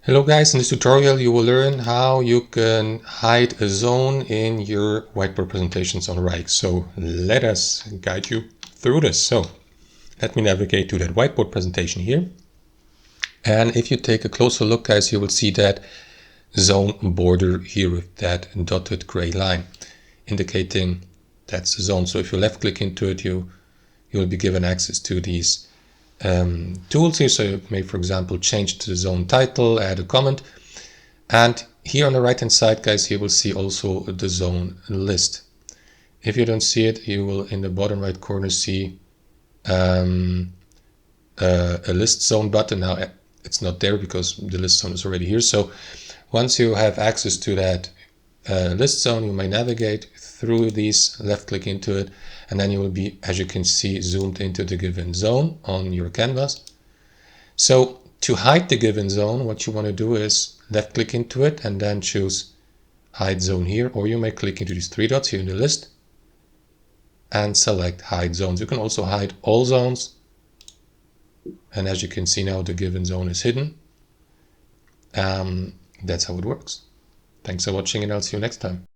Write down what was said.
Hello guys, in this tutorial you will learn how you can hide a zone in your whiteboard presentations on Wrike. So let us guide you through this. So let me navigate to that whiteboard presentation here. And if you take a closer look, guys, you will see that zone border here with that dotted gray line indicating that's the zone. So if you left click into it, you will be given access to these tools here. So you may, for example, change the zone title, add a comment. And here on the right hand side, guys, you will see also the zone list. If you don't see it, you will in the bottom right corner see a list zone button. Now it's not there because the list zone is already here. So once you have access to that list zone, you may navigate through these, left click into it, and then you will be, as you can see, zoomed into the given zone on your canvas. So to hide the given zone, what you want to do is left click into it and then choose hide zone here, or you may click into these three dots here in the list and select hide zones. You can also hide all zones, and as you can see now, the given zone is hidden. That's how it works. Thanks for watching, and I'll see you next time.